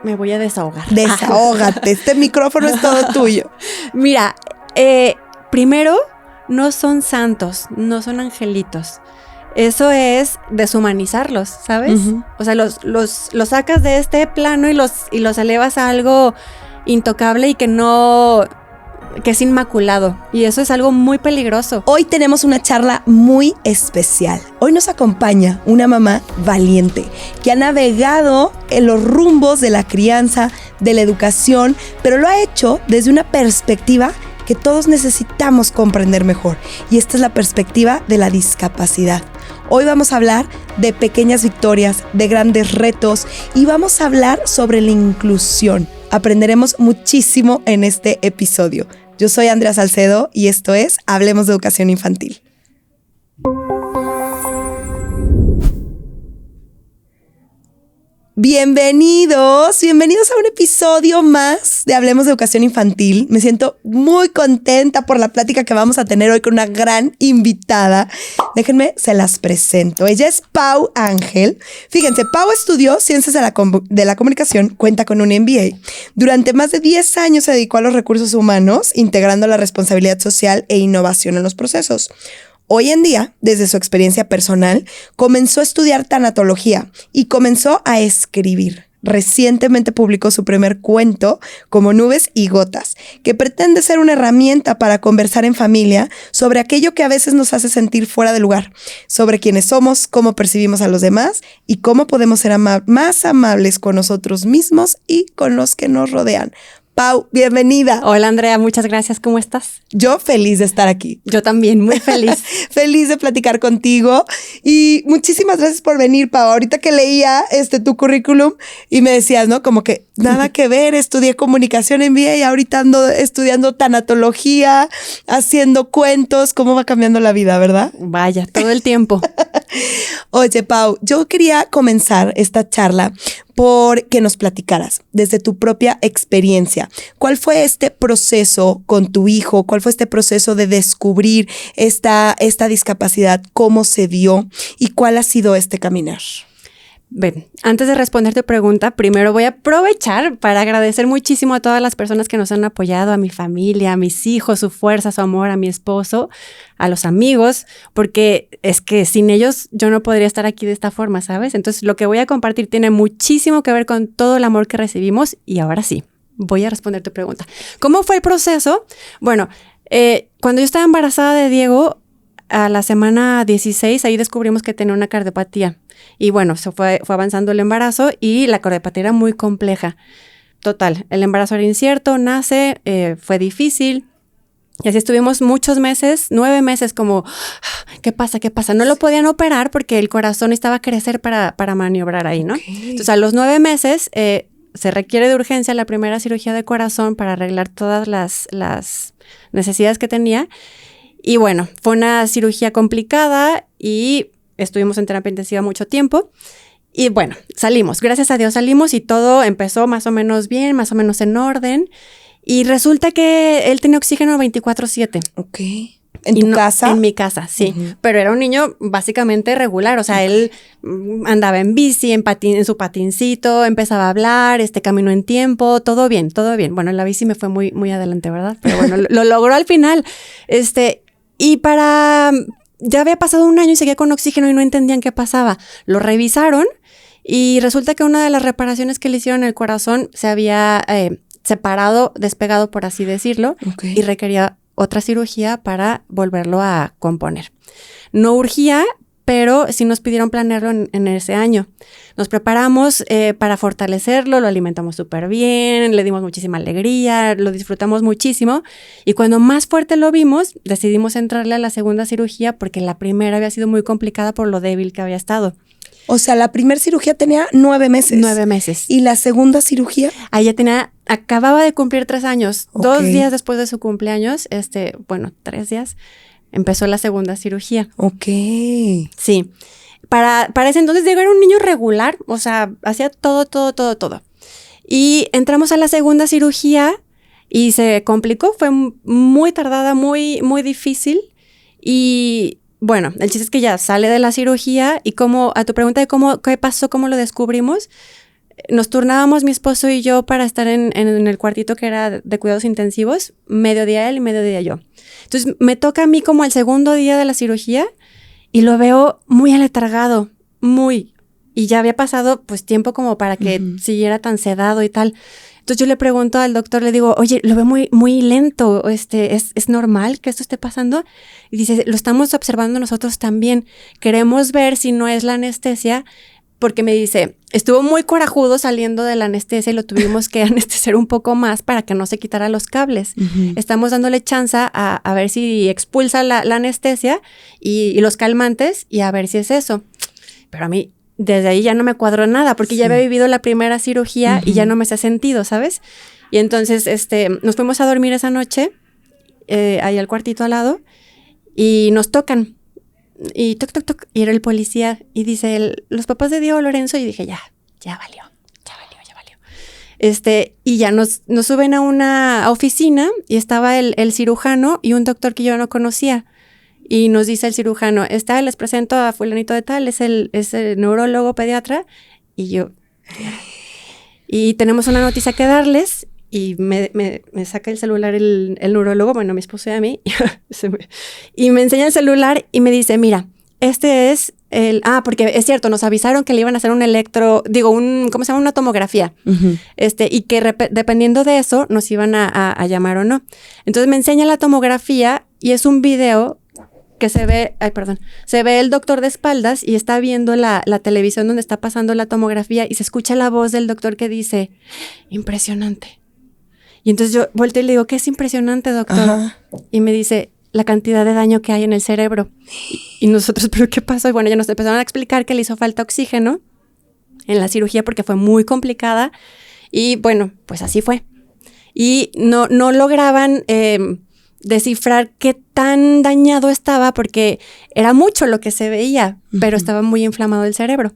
Me voy a desahogar. Desahógate, este micrófono es todo tuyo. Mira, primero, no son santos, no son angelitos. Eso es deshumanizarlos, ¿sabes? Uh-huh. O sea, los sacas de este plano y los elevas a algo intocable y que es inmaculado. Y eso es algo muy peligroso. Hoy tenemos una charla muy especial. Hoy nos acompaña una mamá valiente que ha navegado en los rumbos de la crianza, de la educación, pero lo ha hecho desde una perspectiva que todos necesitamos comprender mejor. Y esta es la perspectiva de la discapacidad. Hoy vamos a hablar de pequeñas victorias, de grandes retos y vamos a hablar sobre la inclusión. Aprenderemos muchísimo en este episodio. Yo soy Andrea Salcedo y esto es Hablemos de Educación Infantil. Bienvenidos a un episodio más de Hablemos de Educación Infantil. Me siento muy contenta por la plática que vamos a tener hoy con una gran invitada. Déjenme, se las presento. Ella es Pau Ángel. Fíjense, Pau estudió Ciencias de la Comunicación, cuenta con un MBA. Durante más de 10 años se dedicó a los recursos humanos, integrando la responsabilidad social e innovación en los procesos. Hoy en día, desde su experiencia personal, comenzó a estudiar tanatología y comenzó a escribir. Recientemente publicó su primer cuento, Como nubes y gotas, que pretende ser una herramienta para conversar en familia sobre aquello que a veces nos hace sentir fuera de lugar, sobre quiénes somos, cómo percibimos a los demás y cómo podemos ser más amables con nosotros mismos y con los que nos rodean. Pau, bienvenida. Hola Andrea, muchas gracias. ¿Cómo estás? Yo feliz de estar aquí. Yo también, muy feliz. Feliz de platicar contigo y muchísimas gracias por venir, Pau. Ahorita que leía tu currículum y me decías, ¿no? Como que nada que ver, estudié comunicación en MBA y ahorita ando estudiando tanatología, haciendo cuentos. ¿Cómo va cambiando la vida, verdad? Vaya, todo el tiempo. Oye, Pau, yo quería comenzar esta charla por que nos platicaras desde tu propia experiencia. ¿Cuál fue este proceso con tu hijo? ¿Cuál fue este proceso de descubrir esta discapacidad? ¿Cómo se dio? ¿Y cuál ha sido este caminar? Ven, antes de responder tu pregunta, primero voy a aprovechar para agradecer muchísimo a todas las personas que nos han apoyado, a mi familia, a mis hijos, su fuerza, su amor, a mi esposo, a los amigos, porque es que sin ellos yo no podría estar aquí de esta forma, ¿sabes? Entonces, lo que voy a compartir tiene muchísimo que ver con todo el amor que recibimos y ahora sí, voy a responder tu pregunta. ¿Cómo fue el proceso? Bueno, cuando yo estaba embarazada de Diego, a la semana 16, ahí descubrimos que tenía una cardiopatía. Y bueno, se fue avanzando el embarazo y la cardiopatía era muy compleja. Total, el embarazo era incierto, nace, fue difícil. Y así estuvimos muchos meses, 9 meses como, ¿qué pasa? No lo podían operar porque el corazón estaba a crecer para maniobrar ahí, ¿no? Okay. Entonces, a los 9 meses se requiere de urgencia la primera cirugía de corazón para arreglar todas las necesidades que tenía. Y bueno, fue una cirugía complicada y estuvimos en terapia intensiva mucho tiempo. Y bueno, salimos. Gracias a Dios salimos y todo empezó más o menos bien, más o menos en orden. Y resulta que él tenía oxígeno 24/7. Ok. ¿En tu casa? En mi casa, sí. Uh-huh. Pero era un niño básicamente regular. O sea, él andaba en bici, en su patincito, empezaba a hablar, caminó en tiempo, todo bien. Bueno, en la bici me fue muy, muy adelante, ¿verdad? Pero bueno, lo logró al final. Ya había pasado un año y seguía con oxígeno y no entendían qué pasaba. Lo revisaron y resulta que una de las reparaciones que le hicieron al corazón se había despegado, por así decirlo, okay. Y requería otra cirugía para volverlo a componer. No urgía, pero sí nos pidieron planearlo en ese año. Nos preparamos para fortalecerlo, lo alimentamos súper bien, le dimos muchísima alegría, lo disfrutamos muchísimo. Y cuando más fuerte lo vimos, decidimos entrarle a la segunda cirugía porque la primera había sido muy complicada por lo débil que había estado. O sea, la primera cirugía tenía 9 meses. 9 meses. ¿Y la segunda cirugía? Ahí ya acababa de cumplir 3 años. Okay. 2 días después de su cumpleaños, 3 días, empezó la segunda cirugía. Ok. Sí. Para ese entonces Diego era un niño regular, o sea, hacía todo. Y entramos a la segunda cirugía y se complicó, fue muy tardada, muy, muy difícil. Y bueno, el chiste es que ya sale de la cirugía y a tu pregunta de qué pasó, cómo lo descubrimos, nos turnábamos mi esposo y yo para estar en el cuartito que era de cuidados intensivos, mediodía él y mediodía yo. Entonces me toca a mí como el segundo día de la cirugía y lo veo muy aletargado, y ya había pasado pues tiempo como para que siguiera tan sedado y tal. Entonces yo le pregunto al doctor, le digo, oye, lo veo muy lento, ¿es normal que esto esté pasando? Y dice, lo estamos observando nosotros también, queremos ver si no es la anestesia, porque me dice, estuvo muy corajudo saliendo de la anestesia y lo tuvimos que anestesiar un poco más para que no se quitara los cables. Estamos dándole chance a ver si expulsa la anestesia y los calmantes y a ver si es eso. Pero a mí, desde ahí ya no me cuadró nada, porque ya había vivido la primera cirugía y ya no me hacía sentido, ¿sabes? Y entonces nos fuimos a dormir esa noche, ahí al cuartito al lado, y nos tocan. Y toc, toc, toc, y era el policía, y dice, los papás de Diego Lorenzo, y dije, ya valió. Y ya nos suben a una oficina, y estaba el cirujano y un doctor que yo no conocía. Y nos dice el cirujano, les presento a fulanito de tal, es el neurólogo pediatra. Y yo, y tenemos una noticia que darles. Y me saca el celular el neurólogo, bueno, mi esposo y a mí. Y me enseña el celular y me dice, mira, este es porque es cierto, nos avisaron que le iban a hacer ¿cómo se llama? Una tomografía. Y que dependiendo de eso, nos iban a llamar o no. Entonces me enseña la tomografía y es un video que se ve el doctor de espaldas y está viendo la televisión donde está pasando la tomografía y se escucha la voz del doctor que dice, impresionante. Y entonces yo volteo y le digo, ¿qué es impresionante, doctor? Ajá. Y me dice, la cantidad de daño que hay en el cerebro. Y nosotros, ¿pero qué pasó? Y bueno, ya nos empezaron a explicar que le hizo falta oxígeno en la cirugía porque fue muy complicada. Y bueno, pues así fue. Y no lograban descifrar qué tan dañado estaba porque era mucho lo que se veía, pero estaba muy inflamado el cerebro.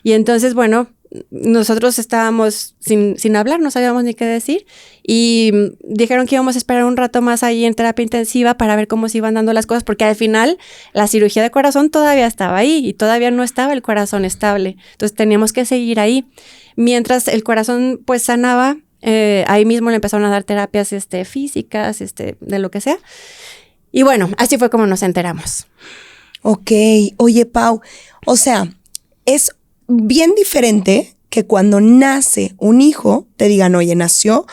Y entonces, bueno, nosotros estábamos sin hablar, no sabíamos ni qué decir y dijeron que íbamos a esperar un rato más ahí en terapia intensiva para ver cómo se iban dando las cosas, porque al final la cirugía de corazón todavía estaba ahí y todavía no estaba el corazón estable. Entonces teníamos que seguir ahí. Mientras el corazón pues sanaba, ahí mismo le empezaron a dar terapias físicas, de lo que sea. Y bueno, así fue como nos enteramos. Ok. Oye, Pau, o sea, es bien diferente que cuando nace un hijo, te digan, oye, nació,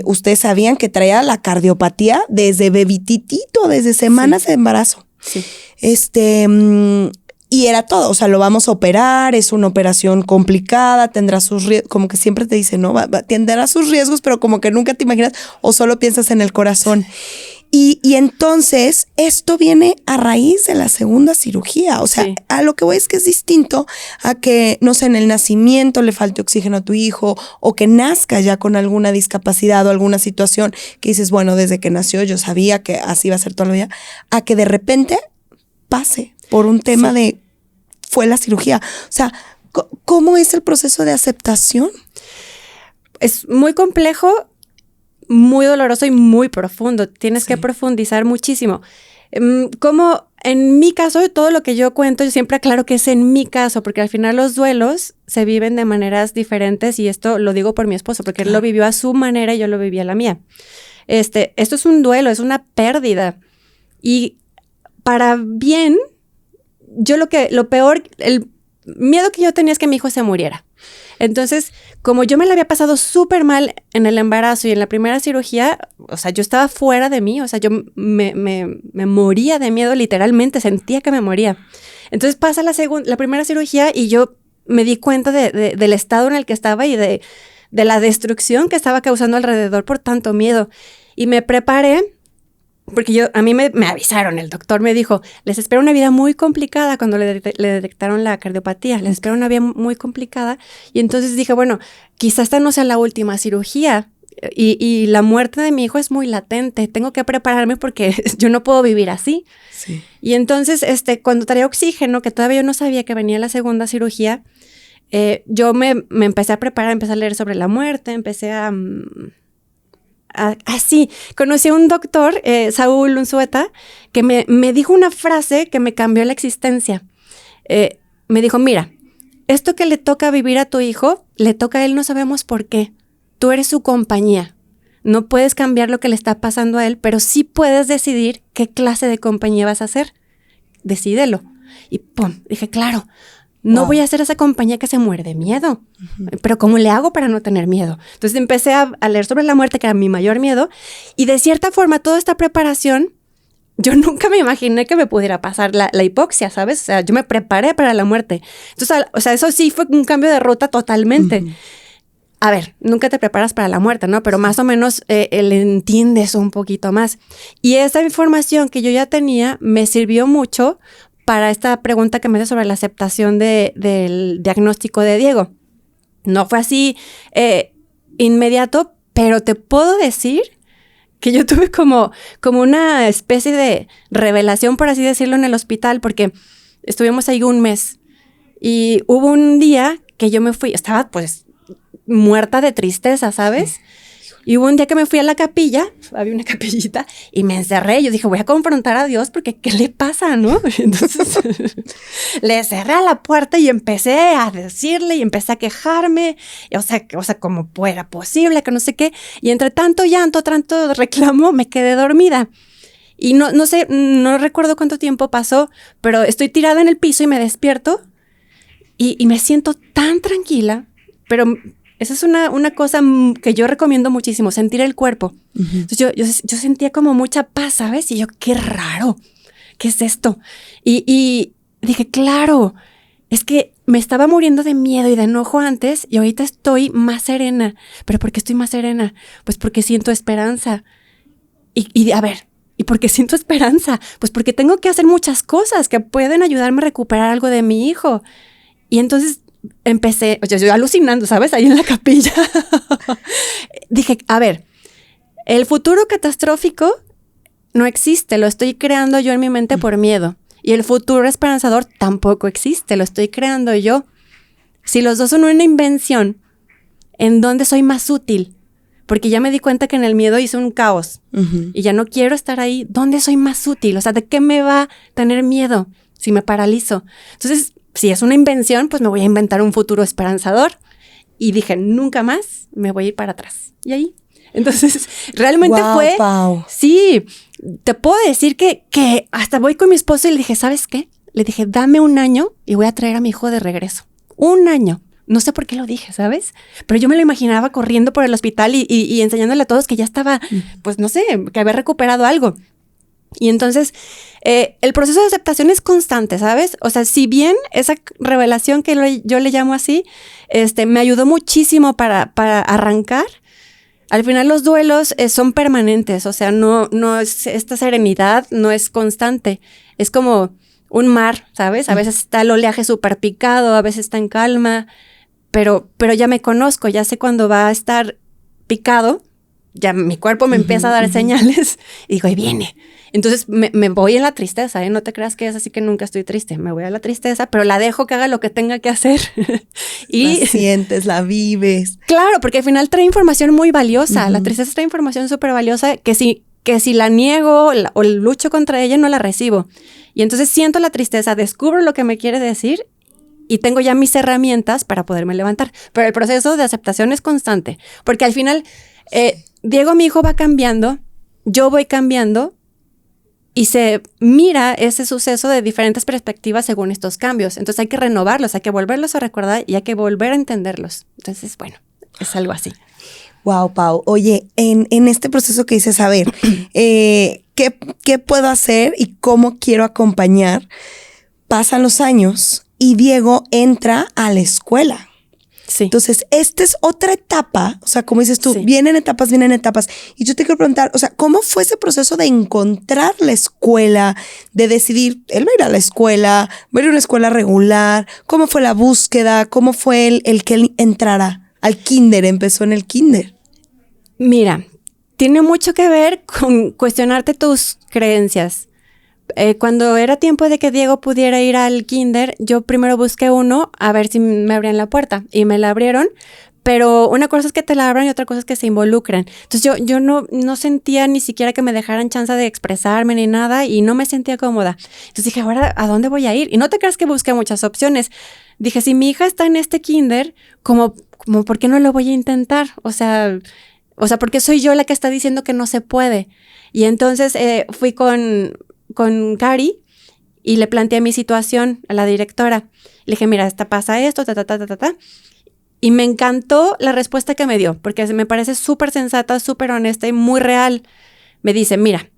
ustedes sabían que traía la cardiopatía desde bebititito, desde semanas de embarazo. Sí. Y era todo, o sea, lo vamos a operar, es una operación complicada, tendrá sus riesgos, como que siempre te dicen, ¿no? Tendrá sus riesgos, pero como que nunca te imaginas o solo piensas en el corazón. Y entonces esto viene a raíz de la segunda cirugía. O sea, sí. A lo que voy es que es distinto a que, no sé, en el nacimiento le falte oxígeno a tu hijo o que nazca ya con alguna discapacidad o alguna situación que dices, bueno, desde que nació yo sabía que así iba a ser toda la vida, a que de repente pase por un tema de fue la cirugía. O sea, ¿cómo es el proceso de aceptación? Es muy complejo, muy doloroso y muy profundo. Tienes que profundizar muchísimo. Como en mi caso, todo lo que yo cuento, yo siempre aclaro que es en mi caso, porque al final los duelos se viven de maneras diferentes y esto lo digo por mi esposo, porque él lo vivió a su manera y yo lo viví a la mía. Esto es un duelo, es una pérdida. Y para bien, lo peor, el miedo que yo tenía es que mi hijo se muriera. Entonces, como yo me la había pasado súper mal en el embarazo y en la primera cirugía, o sea, yo estaba fuera de mí, o sea, yo me moría de miedo, literalmente, sentía que me moría. Entonces pasa la primera cirugía y yo me di cuenta del estado en el que estaba y de la destrucción que estaba causando alrededor por tanto miedo. Y me preparé. Porque a mí me avisaron, el doctor me dijo, les espera una vida muy complicada cuando le detectaron la cardiopatía, les espera una vida muy complicada. Y entonces dije, bueno, quizás esta no sea la última cirugía y la muerte de mi hijo es muy latente, tengo que prepararme porque yo no puedo vivir así. Sí. Y entonces, cuando traía oxígeno, que todavía yo no sabía que venía la segunda cirugía, yo me empecé a preparar, empecé a leer sobre la muerte, empecé así, conocí a un doctor, Saúl Unzueta, que me dijo una frase que me cambió la existencia. Me dijo, mira, esto que le toca vivir a tu hijo, le toca a él, no sabemos por qué. Tú eres su compañía. No puedes cambiar lo que le está pasando a él, pero sí puedes decidir qué clase de compañía vas a hacer. Decídelo. Y pum, dije, claro, no voy a hacer esa compañía que se muere de miedo. Pero ¿cómo le hago para no tener miedo? Entonces empecé a leer sobre la muerte, que era mi mayor miedo. Y de cierta forma, toda esta preparación, yo nunca me imaginé que me pudiera pasar la hipoxia, ¿sabes? O sea, yo me preparé para la muerte. Entonces, o sea, eso sí fue un cambio de ruta totalmente. A ver, nunca te preparas para la muerte, ¿no? Pero más o menos le entiendes un poquito más. Y esa información que yo ya tenía me sirvió mucho para esta pregunta que me hace sobre la aceptación del diagnóstico de Diego. No fue así inmediato, pero te puedo decir que yo tuve como una especie de revelación, por así decirlo, en el hospital, porque estuvimos ahí un mes. Y hubo un día que yo me fui, estaba pues muerta de tristeza, ¿sabes? Y hubo un día que me fui a la capilla, había una capillita, y me encerré. Yo dije, voy a confrontar a Dios porque ¿qué le pasa, no? Entonces le cerré a la puerta y empecé a decirle y empecé a quejarme. O sea, como fuera posible, que no sé qué. Y entre tanto llanto, tanto reclamo, me quedé dormida. Y no sé, no recuerdo cuánto tiempo pasó, pero estoy tirada en el piso y me despierto y me siento tan tranquila, pero esa es una cosa que yo recomiendo muchísimo, sentir el cuerpo. Entonces yo sentía como mucha paz, ¿sabes? Y yo, qué raro, ¿qué es esto? Y dije, claro, es que me estaba muriendo de miedo y de enojo antes y ahorita estoy más serena. ¿Pero por qué estoy más serena? Pues porque siento esperanza. Y a ver, ¿y por qué siento esperanza? Pues porque tengo que hacer muchas cosas que pueden ayudarme a recuperar algo de mi hijo. Y entonces empecé, yo alucinando, ¿sabes? Ahí en la capilla. Dije, a ver, el futuro catastrófico no existe, lo estoy creando yo en mi mente por miedo. Y el futuro esperanzador tampoco existe, lo estoy creando yo. Si los dos son una invención, ¿en dónde soy más útil? Porque ya me di cuenta que en el miedo hice un caos. Y ya no quiero estar ahí. ¿Dónde soy más útil? O sea, ¿de qué me va a tener miedo si me paralizo? Entonces, si es una invención, pues me voy a inventar un futuro esperanzador. Y dije, nunca más me voy a ir para atrás. Y ahí. Entonces, realmente fue... Pau. Sí, te puedo decir que hasta voy con mi esposo y le dije, ¿sabes qué? Le dije, dame 1 año y voy a traer a mi hijo de regreso. 1 año. No sé por qué lo dije, ¿sabes? Pero yo me lo imaginaba corriendo por el hospital y enseñándole a todos que ya estaba, pues no sé, que había recuperado algo. Y entonces, el proceso de aceptación es constante, ¿sabes? O sea, si bien esa revelación que yo le llamo así, me ayudó muchísimo para arrancar, al final los duelos son permanentes. O sea, no es esta serenidad, no es constante. Es como un mar, ¿sabes? A veces está el oleaje súper picado, a veces está en calma, pero ya me conozco, ya sé cuándo va a estar picado, ya mi cuerpo me empieza a dar señales y digo, ahí viene. Entonces me voy en la tristeza, ¿eh? No te creas que es así que nunca estoy triste. Me voy a la tristeza, pero la dejo que haga lo que tenga que hacer. Y la sientes, la vives. Claro, porque al final trae información muy valiosa. La tristeza trae información súper valiosa que si la niego o lucho contra ella, no la recibo. Y entonces siento la tristeza, descubro lo que me quiere decir y tengo ya mis herramientas para poderme levantar. Pero el proceso de aceptación es constante, porque al final Diego, mi hijo, va cambiando, yo voy cambiando y se mira ese suceso de diferentes perspectivas según estos cambios. Entonces hay que renovarlos, hay que volverlos a recordar y hay que volver a entenderlos. Entonces, bueno, es algo así. Wow, Pau. Oye, en este proceso que dices, a ver, ¿qué puedo hacer y cómo quiero acompañar? Pasan los años y Diego entra a la escuela. Sí. Entonces, esta es otra etapa, o sea, como dices tú, sí. vienen etapas. Y yo te quiero preguntar, o sea, ¿cómo fue ese proceso de encontrar la escuela, de decidir, él va a ir a la escuela, va a ir a una escuela regular? ¿Cómo fue la búsqueda? ¿Cómo fue el que él entrara al kinder, empezó en el kinder? Mira, tiene mucho que ver con cuestionarte tus creencias. Cuando era tiempo de que Diego pudiera ir al kinder, yo primero busqué uno a ver si me abrían la puerta y me la abrieron, Pero una cosa es que te la abran y otra cosa es que se involucren. Entonces yo no sentía ni siquiera que me dejaran chance de expresarme ni nada y no me sentía cómoda. Entonces dije, ahora, ¿a dónde voy a ir? Y no te creas que busqué muchas opciones. Dije, si mi hija está en este kinder, como ¿por qué no lo voy a intentar? O sea, porque soy yo la que está diciendo que no se puede. Y entonces fui con Cari y le planteé mi situación a la directora. Le dije, mira, pasa esto, Y me encantó la respuesta que me dio, porque me parece súper sensata, súper honesta y muy real. Me dice, mira,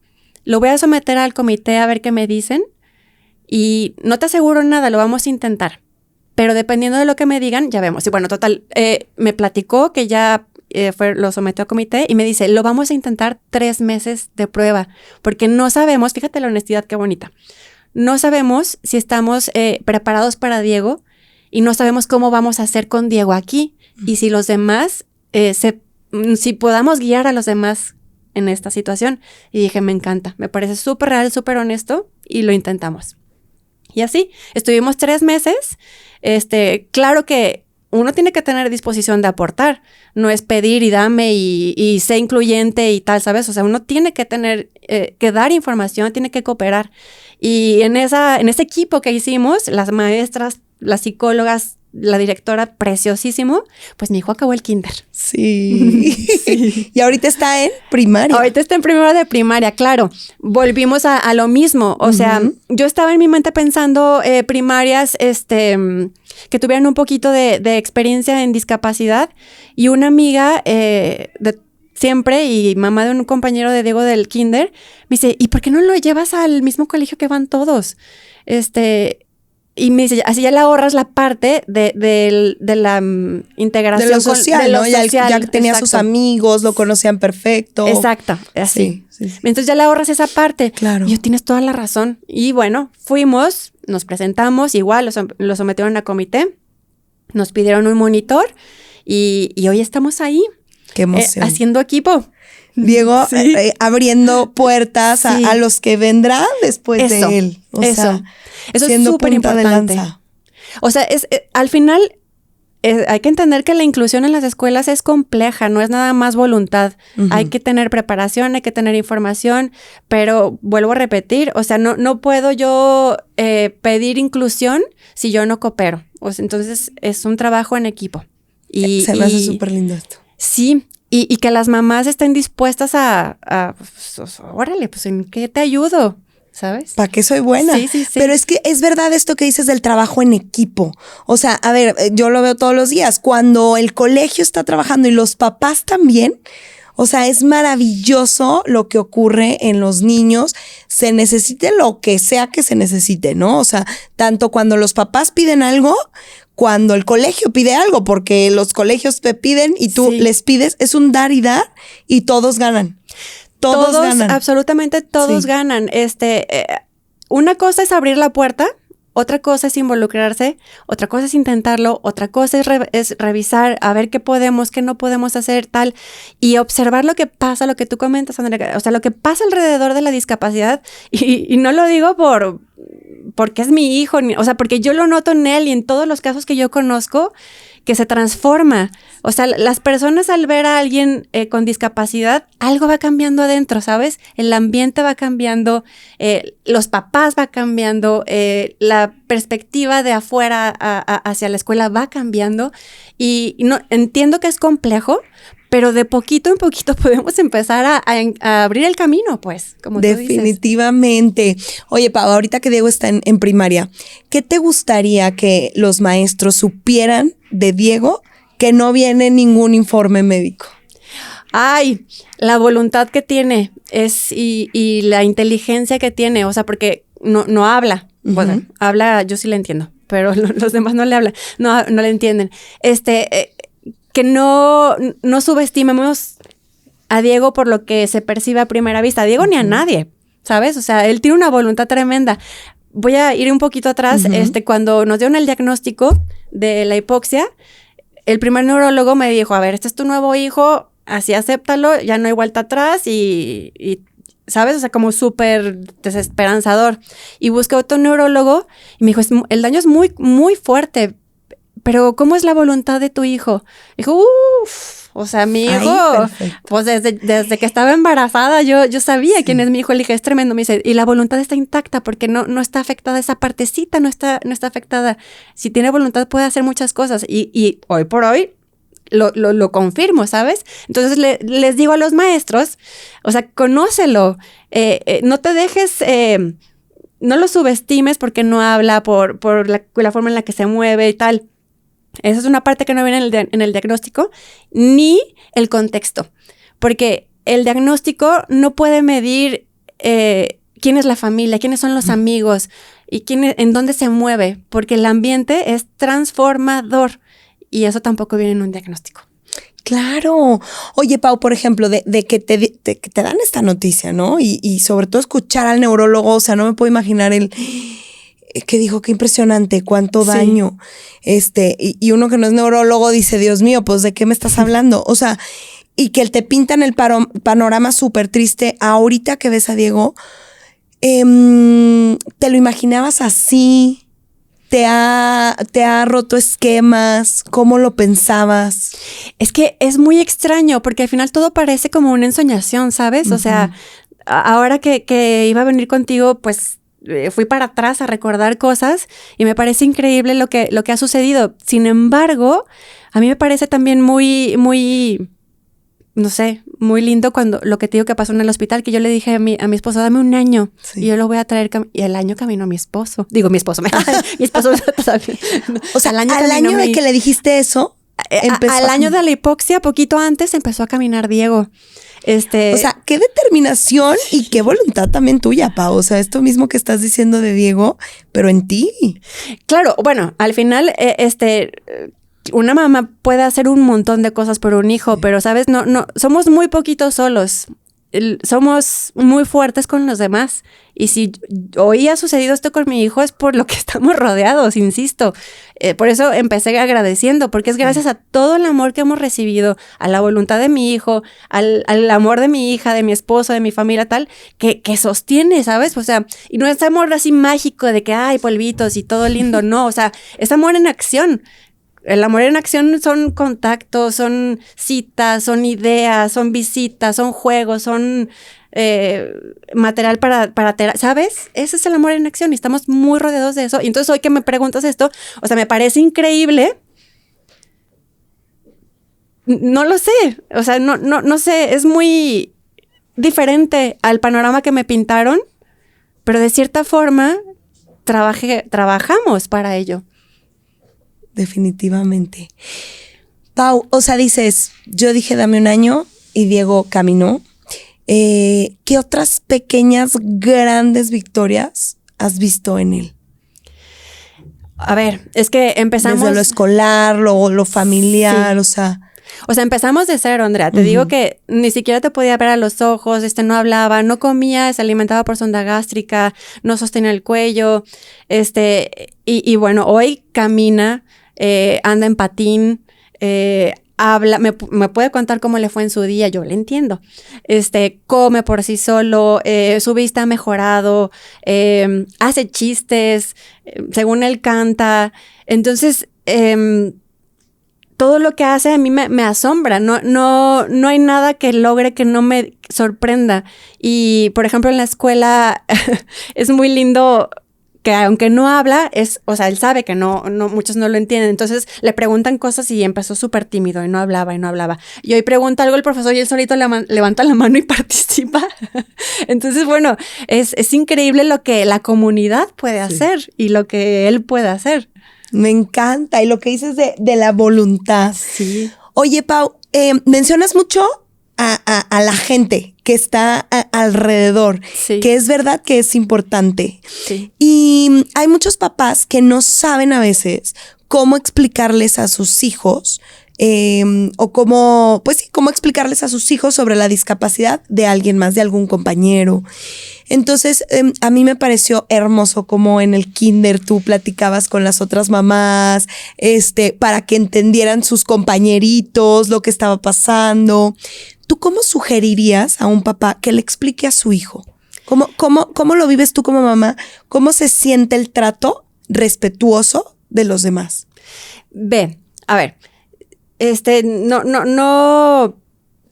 lo voy a someter al comité a ver qué me dicen y no te aseguro nada, lo vamos a intentar. Pero dependiendo de lo que me digan, ya vemos. Y bueno, total, me platicó que ya lo sometió al comité y me dice, lo vamos a intentar 3 meses de prueba, porque no sabemos, fíjate la honestidad, qué bonita. No sabemos si estamos preparados para Diego y no sabemos cómo vamos a hacer con Diego aquí y si los demás, si podamos guiar a los demás en esta situación. Y dije, me encanta, me parece súper real, súper honesto y lo intentamos. Y así, estuvimos 3 meses. Claro que uno tiene que tener disposición de aportar, no es pedir y dame y sé incluyente y tal, ¿sabes? O sea, uno tiene que tener, que dar información, tiene que cooperar. Y en ese equipo que hicimos, las maestras, las psicólogas, la directora, preciosísimo, pues mi hijo acabó el kinder. Sí. Sí. Y ahorita está en primaria. Ahorita está en primero de primaria, claro. Volvimos a lo mismo. O sea, yo estaba en mi mente pensando primarias que tuvieran un poquito de experiencia en discapacidad. Y una amiga de siempre y mamá de un compañero de Diego del kinder me dice, ¿y por qué no lo llevas al mismo colegio que van todos? Y me dice, así ya le ahorras la parte de la integración. De lo social, de lo ¿no? social, ya tenía sus amigos, lo conocían perfecto. Exacto, así. Sí. Entonces ya le ahorras esa parte. Claro. Y yo, tienes toda la razón. Y bueno, fuimos, nos presentamos, igual lo sometieron a comité, nos pidieron un monitor y hoy estamos ahí. Qué emoción. Haciendo equipo. Diego, sí. Abriendo puertas a los que vendrán después de él. Eso es súper importante. O sea, al final hay que entender que la inclusión en las escuelas es compleja, no es nada más voluntad. Hay que tener preparación, hay que tener información, pero vuelvo a repetir, o sea, no puedo yo pedir inclusión si yo no coopero. O sea, entonces es un trabajo en equipo. Se me hace súper lindo esto. Sí. Y que las mamás estén dispuestas pues, órale, pues ¿en qué te ayudo? ¿Sabes? ¿Para qué soy buena? Sí. Pero es que es verdad esto que dices del trabajo en equipo. O sea, a ver, yo lo veo todos los días. Cuando el colegio está trabajando y los papás también, o sea, es maravilloso lo que ocurre en los niños. Se necesite lo que sea que se necesite, ¿no? O sea, tanto cuando los papás piden algo, cuando el colegio pide algo, porque los colegios te piden y tú les pides, es un dar y dar y todos ganan. Todos ganan. Absolutamente todos ganan. Una cosa es abrir la puerta, otra cosa es involucrarse, otra cosa es intentarlo, otra cosa es revisar, a ver qué podemos, qué no podemos hacer, tal, y observar lo que pasa, lo que tú comentas, Andrea, o sea, lo que pasa alrededor de la discapacidad, y no lo digo porque es mi hijo, o sea, porque yo lo noto en él y en todos los casos que yo conozco, que se transforma. O sea, las personas al ver a alguien con discapacidad, algo va cambiando adentro, ¿sabes? El ambiente va cambiando, los papás va cambiando, la perspectiva de afuera hacia la escuela va cambiando. Y no, entiendo que es complejo, pero de poquito en poquito podemos empezar a abrir el camino, pues, como tú dices. Definitivamente. Oye, Pau, ahorita que Diego está en primaria, ¿qué te gustaría que los maestros supieran de Diego que no viene ningún informe médico? Ay, la voluntad que tiene y la inteligencia que tiene, o sea, porque no habla. Bueno, habla, yo sí le entiendo, pero los demás no le hablan, no le entienden. Que no subestimemos a Diego por lo que se percibe a primera vista. A Diego ni a nadie, ¿sabes? O sea, él tiene una voluntad tremenda. Voy a ir un poquito atrás. Cuando nos dieron el diagnóstico de la hipoxia, el primer neurólogo me dijo, a ver, este es tu nuevo hijo, así acéptalo, ya no hay vuelta atrás y ¿sabes? O sea, como súper desesperanzador. Y busqué otro neurólogo y me dijo, el daño es muy, muy fuerte, pero ¿cómo es la voluntad de tu hijo? Dijo, o sea, mi hijo, pues desde que estaba embarazada yo sabía quién es mi hijo. Le dije, es tremendo. Me dice, y la voluntad está intacta porque no está afectada esa partecita, no está afectada. Si tiene voluntad puede hacer muchas cosas y hoy por hoy lo confirmo, ¿sabes? Entonces les digo a los maestros, o sea, conócelo, no te dejes... no lo subestimes porque no habla, por la forma en la que se mueve y tal. Esa es una parte que no viene en el diagnóstico, ni el contexto. Porque el diagnóstico no puede medir quién es la familia, quiénes son los amigos y en dónde se mueve, porque el ambiente es transformador y eso tampoco viene en un diagnóstico. Claro. Oye, Pau, por ejemplo, de que te dan esta noticia, ¿no? Y sobre todo escuchar al neurólogo, o sea, no me puedo imaginar que dijo, qué impresionante, cuánto daño. Y uno que no es neurólogo dice, Dios mío, pues, ¿de qué me estás hablando? O sea, y que él te pintan el panorama súper triste. Ahorita que ves a Diego, ¿te lo imaginabas así? ¿Te ha roto esquemas? ¿Cómo lo pensabas? Es que es muy extraño porque al final todo parece como una ensoñación, ¿sabes? Uh-huh. O sea, ahora que iba a venir contigo, pues fui para atrás a recordar cosas y me parece increíble lo que ha sucedido. Sin embargo, a mí me parece también muy, no sé, muy lindo cuando lo que te digo que pasó en el hospital, que yo le dije a mi esposo, dame un año y yo lo voy a traer. Y el año caminó mi esposo. Digo, mi esposo todavía. O sea, al año de que le dijiste eso, al año de la hipoxia, poquito antes, empezó a caminar Diego. O sea, qué determinación y qué voluntad también tuya, Pau. O sea, esto mismo que estás diciendo de Diego, pero en ti. Claro, bueno, al final, una mamá puede hacer un montón de cosas por un hijo, pero, ¿sabes? No, somos muy poquitos solos. Somos muy fuertes con los demás. Y si hoy ha sucedido esto con mi hijo es por lo que estamos rodeados, insisto. Por eso empecé agradeciendo, porque es gracias a todo el amor que hemos recibido, a la voluntad de mi hijo, al amor de mi hija, de mi esposo, de mi familia, tal, que sostiene, ¿sabes? O sea, y no es amor así mágico de que hay polvitos y todo lindo, no. O sea, es amor en acción. El amor en acción son contactos, son citas, son ideas, son visitas, son juegos, son material para ¿sabes? Ese es el amor en acción y estamos muy rodeados de eso. Y entonces hoy que me preguntas esto, o sea, me parece increíble. No lo sé, o sea, no sé, es muy diferente al panorama que me pintaron, pero de cierta forma trabajamos para ello. Definitivamente. Pau, o sea, dices, yo dije dame un año y Diego caminó. ¿Qué otras pequeñas, grandes victorias has visto en él? A ver, es que empezamos... Desde lo escolar, lo familiar, sí. O sea, empezamos de cero, Andrea. Te digo que ni siquiera te podía ver a los ojos, no hablaba, no comía, se alimentaba por sonda gástrica, no sostenía el cuello, y bueno, hoy camina, anda en patín, habla, me puede contar cómo le fue en su día, yo le entiendo. Come por sí solo, su vista ha mejorado, hace chistes, según él canta. Entonces, todo lo que hace a mí me asombra. No hay nada que logre que no me sorprenda. Y, por ejemplo, en la escuela es muy lindo que aunque no habla, o sea, él sabe que no muchos no lo entienden. Entonces le preguntan cosas y empezó súper tímido y no hablaba. Y hoy pregunta algo el profesor y él solito levanta la mano y participa. Entonces, bueno, es increíble lo que la comunidad puede hacer y lo que él puede hacer. Me encanta. Y lo que dices de la voluntad. Sí. Oye, Pau, mencionas mucho a la gente que está alrededor, sí. Que es verdad que es importante. Sí. Y hay muchos papás que no saben a veces cómo explicarles a sus hijos o cómo explicarles a sus hijos sobre la discapacidad de alguien más, de algún compañero. Entonces, a mí me pareció hermoso como en el kinder tú platicabas con las otras mamás, para que entendieran sus compañeritos lo que estaba pasando. ¿Tú cómo sugerirías a un papá que le explique a su hijo? ¿Cómo lo vives tú como mamá? ¿Cómo se siente el trato respetuoso de los demás? Ve, a ver, no.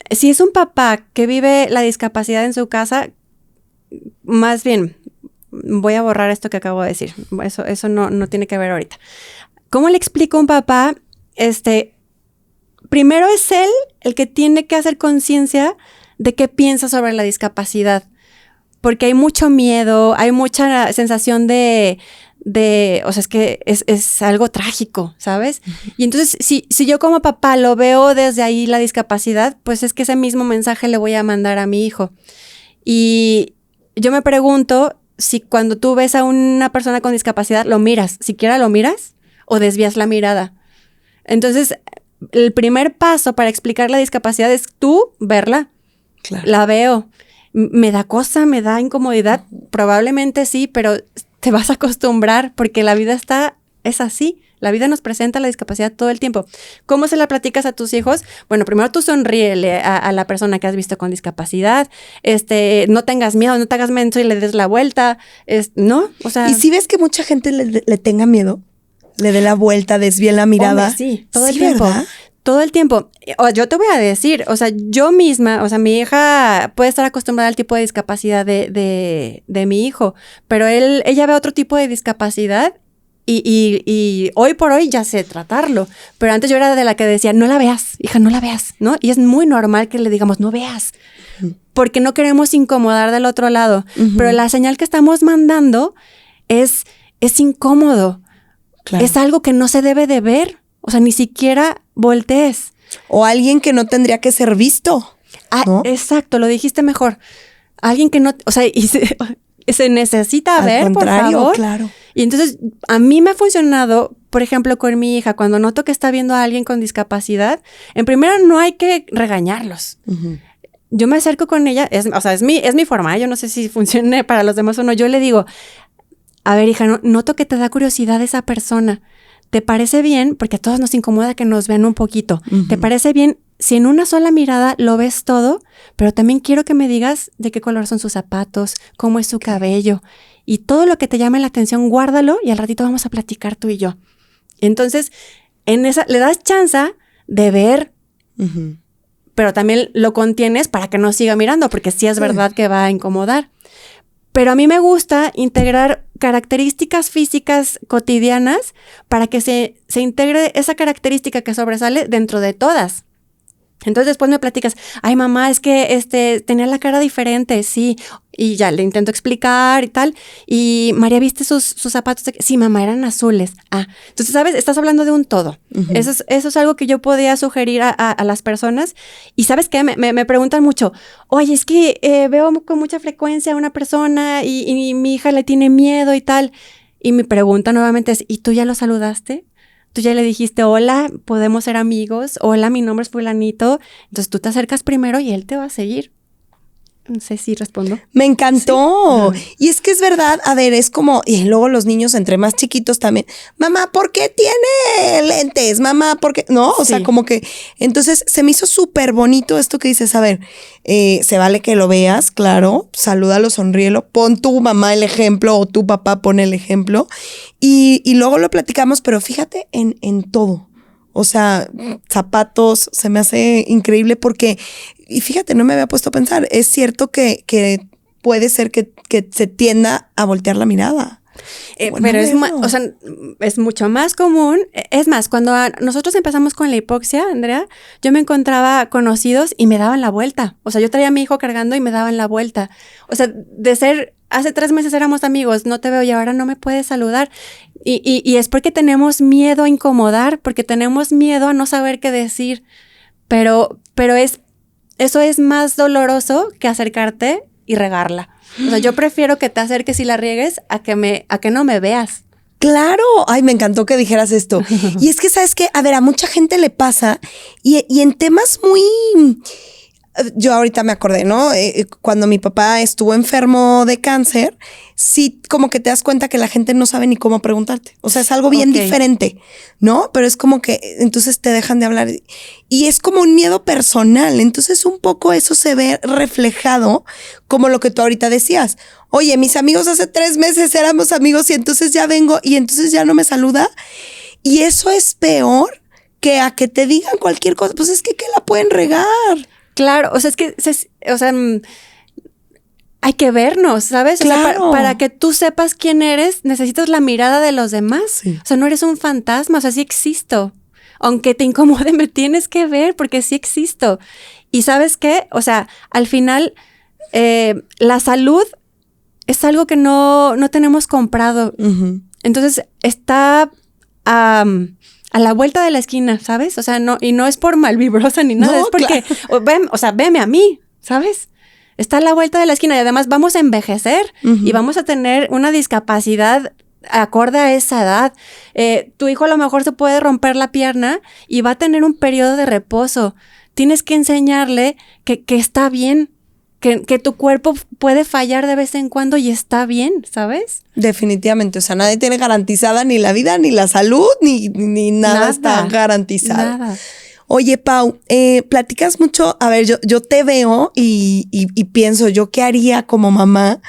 Si es un papá que vive la discapacidad en su casa, más bien, voy a borrar esto que acabo de decir. Eso no tiene que ver ahorita. ¿Cómo le explico a un papá? Primero es él el que tiene que hacer conciencia de qué piensa sobre la discapacidad. Porque hay mucho miedo, hay mucha sensación o sea, es que es algo trágico, ¿sabes? Y entonces, si yo como papá lo veo desde ahí la discapacidad, pues es que ese mismo mensaje le voy a mandar a mi hijo. Y yo me pregunto si cuando tú ves a una persona con discapacidad, ¿lo miras? ¿Siquiera lo miras? ¿O desvías la mirada? Entonces, el primer paso para explicar la discapacidad es tú verla. Claro. La veo. ¿Me da cosa? ¿Me da incomodidad? Probablemente sí, pero te vas a acostumbrar porque la vida es así. La vida nos presenta la discapacidad todo el tiempo. ¿Cómo se la platicas a tus hijos? Bueno, primero tú sonríele a la persona que has visto con discapacidad. No tengas miedo, no te hagas menso y le des la vuelta. ¿No? O sea... ¿Y si ves que mucha gente le tenga miedo? Le dé la vuelta, desvíe la mirada. Hombre, sí, todo el tiempo. ¿Verdad? Todo el tiempo. Yo te voy a decir, o sea, yo misma, o sea, mi hija puede estar acostumbrada al tipo de discapacidad de mi hijo, pero ella ve otro tipo de discapacidad y hoy por hoy ya sé tratarlo. Pero antes yo era de la que decía, no la veas, hija, no la veas, ¿no? Y es muy normal que le digamos, no veas, porque no queremos incomodar del otro lado. Pero la señal que estamos mandando es incómodo. Claro. Es algo que no se debe de ver. O sea, ni siquiera voltees. O alguien que no tendría que ser visto. ¿No? Exacto, lo dijiste mejor. Alguien que no, o sea, se necesita ver, por favor. Claro. Y entonces, a mí me ha funcionado, por ejemplo, con mi hija, cuando noto que está viendo a alguien con discapacidad, en primera no hay que regañarlos. Yo me acerco con ella, es mi forma, yo no sé si funcione para los demás o no. Yo le digo, a ver, hija, noto que te da curiosidad esa persona. ¿Te parece bien? Porque a todos nos incomoda que nos vean un poquito. ¿Te parece bien si en una sola mirada lo ves todo? Pero también quiero que me digas de qué color son sus zapatos, cómo es su cabello. Y todo lo que te llame la atención, guárdalo y al ratito vamos a platicar tú y yo. Entonces, le das chance de ver, pero también lo contienes para que no siga mirando, porque sí es verdad que va a incomodar. Pero a mí me gusta integrar características físicas cotidianas para que se integre esa característica que sobresale dentro de todas. Entonces después me platicas, ay mamá, es que tenía la cara diferente, sí, y ya le intento explicar y tal, y María, ¿viste sus zapatos? Sí, mamá, eran azules. Entonces, ¿sabes? Estás hablando de un todo. Eso es algo que yo podía sugerir a las personas, y ¿sabes qué? Me preguntan mucho, oye, es que veo con mucha frecuencia a una persona y mi hija le tiene miedo y tal, y mi pregunta nuevamente es, ¿y tú ya lo saludaste? Tú ya le dijiste, hola, podemos ser amigos, hola, mi nombre es fulanito. Entonces tú te acercas primero y él te va a seguir. No sé si respondo. Me encantó. ¿Sí? Y es que es verdad, a ver, es como, y luego los niños entre más chiquitos también, mamá, ¿por qué tiene lentes? Mamá, ¿por qué? No, o sea, como que, entonces se me hizo súper bonito esto que dices, a ver, se vale que lo veas, claro, salúdalo, sonríelo, pon tu mamá el ejemplo o tu papá pone el ejemplo y luego lo platicamos, pero fíjate en todo. O sea, zapatos, se me hace increíble porque, y fíjate, no me había puesto a pensar, es cierto que puede ser que se tienda a voltear la mirada. Pero es mucho más común. Es más, cuando nosotros empezamos con la hipoxia, Andrea, yo me encontraba conocidos y me daban la vuelta. O sea, yo traía a mi hijo cargando y me daban la vuelta. O sea, hace 3 meses éramos amigos, no te veo y ahora no me puedes saludar. Y es porque tenemos miedo a incomodar, porque tenemos miedo a no saber qué decir. Pero eso es más doloroso que acercarte y regarla. O sea, yo prefiero que te acerques y la riegues a que no me veas. Claro. Ay, me encantó que dijeras esto. Y es que, ¿sabes qué? A ver, a mucha gente le pasa y en temas muy... Yo ahorita me acordé, ¿no? Cuando mi papá estuvo enfermo de cáncer, sí, como que te das cuenta que la gente no sabe ni cómo preguntarte. O sea, es algo bien diferente, ¿no? Pero es como que entonces te dejan de hablar. Y es como un miedo personal. Entonces un poco eso se ve reflejado como lo que tú ahorita decías. Oye, mis amigos hace 3 meses éramos amigos y entonces ya vengo y entonces ya no me saluda. Y eso es peor que a que te digan cualquier cosa. Pues es que la pueden regar. Claro, o sea, es que, hay que vernos, ¿sabes? Claro. O sea, para que tú sepas quién eres, necesitas la mirada de los demás. Sí. O sea, no eres un fantasma, o sea, sí existo. Aunque te incomode, me tienes que ver porque sí existo. Y ¿sabes qué? O sea, al final, la salud es algo que no tenemos comprado. Uh-huh. Entonces, está a la vuelta de la esquina, ¿sabes? O sea, y no es por malvibrosa ni nada, es porque, claro. Veme a mí, ¿sabes? Está a la vuelta de la esquina y además vamos a envejecer y vamos a tener una discapacidad acorde a esa edad. Tu hijo a lo mejor se puede romper la pierna y va a tener un periodo de reposo. Tienes que enseñarle que está bien, que tu cuerpo puede fallar de vez en cuando y está bien, ¿sabes? Definitivamente, o sea, nadie tiene garantizada ni la vida, ni la salud, ni nada está garantizado. Nada. Oye, Pau, platicas mucho, a ver, yo te veo y pienso, ¿yo qué haría como mamá?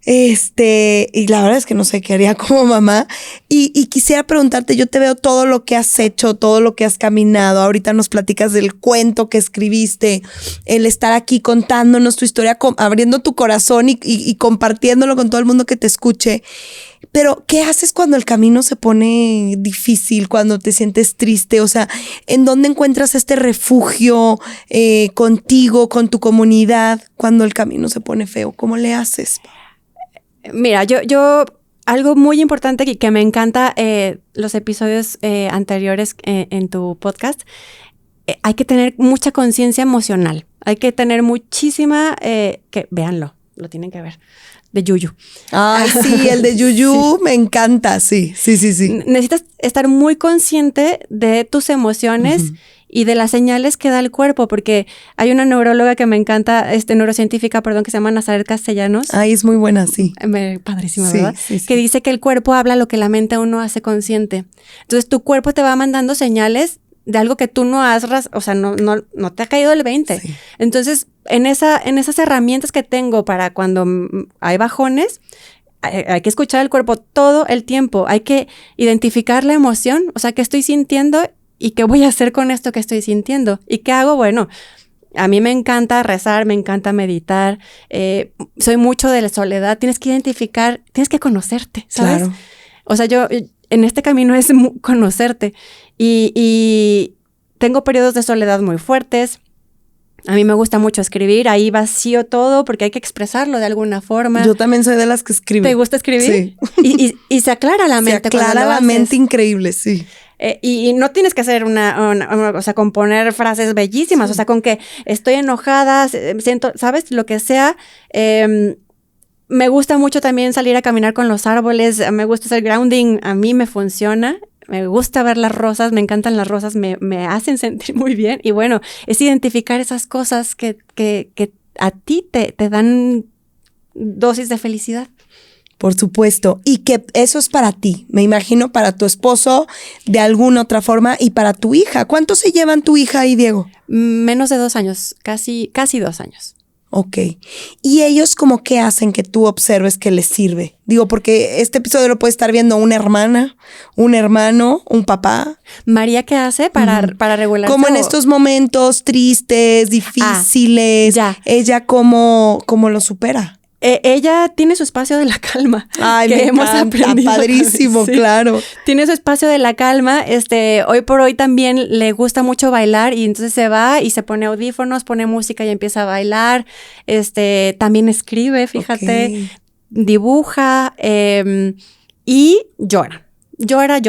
Y la verdad es que no sé qué haría como mamá. Y quisiera preguntarte, yo te veo todo lo que has hecho, todo lo que has caminado. Ahorita nos platicas del cuento que escribiste, el estar aquí contándonos tu historia, abriendo tu corazón y compartiéndolo con todo el mundo que te escuche. Pero, ¿qué haces cuando el camino se pone difícil, cuando te sientes triste? O sea, ¿en dónde encuentras este refugio contigo, con tu comunidad, cuando el camino se pone feo? ¿Cómo le haces? Mira, yo algo muy importante que me encanta los episodios anteriores en tu podcast, hay que tener mucha conciencia emocional. Hay que tener muchísima, véanlo, lo tienen que ver. De Yuyu. Ay, sí, el de Yuyu sí. Me encanta, sí. Necesitas estar muy consciente de tus emociones y de las señales que da el cuerpo, porque hay una neuróloga que me encanta, neurocientífica, que se llama Nazaret Castellanos. Ay, es muy buena, sí. Padrísima, ¿verdad? Sí. Que dice que el cuerpo habla lo que la mente uno hace consciente. Entonces, tu cuerpo te va mandando señales de algo que tú no has, o sea, no te ha caído el 20. Sí. Entonces, en esas herramientas que tengo para cuando hay bajones, hay que escuchar el cuerpo todo el tiempo. Hay que identificar la emoción, o sea, qué estoy sintiendo y qué voy a hacer con esto que estoy sintiendo. ¿Y qué hago? Bueno, a mí me encanta rezar, me encanta meditar. Soy mucho de la soledad. Tienes que identificar, tienes que conocerte, ¿sabes? Claro. O sea, yo en este camino es conocerte. Y tengo periodos de soledad muy fuertes. A mí me gusta mucho escribir. Ahí vacío todo porque hay que expresarlo de alguna forma. Yo también soy de las que escribe. ¿Te gusta escribir? Sí. Y se aclara la mente. Se aclara la mente increíble, sí. Y no tienes que hacer o sea, componer frases bellísimas. Sí. O sea, con que estoy enojada, siento, ¿sabes? Lo que sea. Me gusta mucho también salir a caminar con los árboles. Me gusta hacer grounding. A mí me funciona. Me gusta ver las rosas, me encantan las rosas, me hacen sentir muy bien. Y bueno, es identificar esas cosas que a ti te dan dosis de felicidad. Por supuesto. Y que eso es para ti. Me imagino para tu esposo de alguna otra forma y para tu hija. ¿Cuánto se llevan tu hija y Diego? Menos de 2 años, casi 2 años. Ok. ¿Y ellos como qué hacen que tú observes que les sirve? Digo, porque este episodio lo puede estar viendo una hermana, un hermano, un papá. María, ¿qué hace para regularse? Como en estos momentos tristes, difíciles. Ella cómo lo supera. Ella tiene su espacio de la calma. Ay, que hemos aprendido. Padrísimo, sí. Claro. Tiene su espacio de la calma. Hoy por hoy también le gusta mucho bailar y entonces se va y se pone audífonos, pone música y empieza a bailar. También escribe, fíjate, dibuja y llora. Llora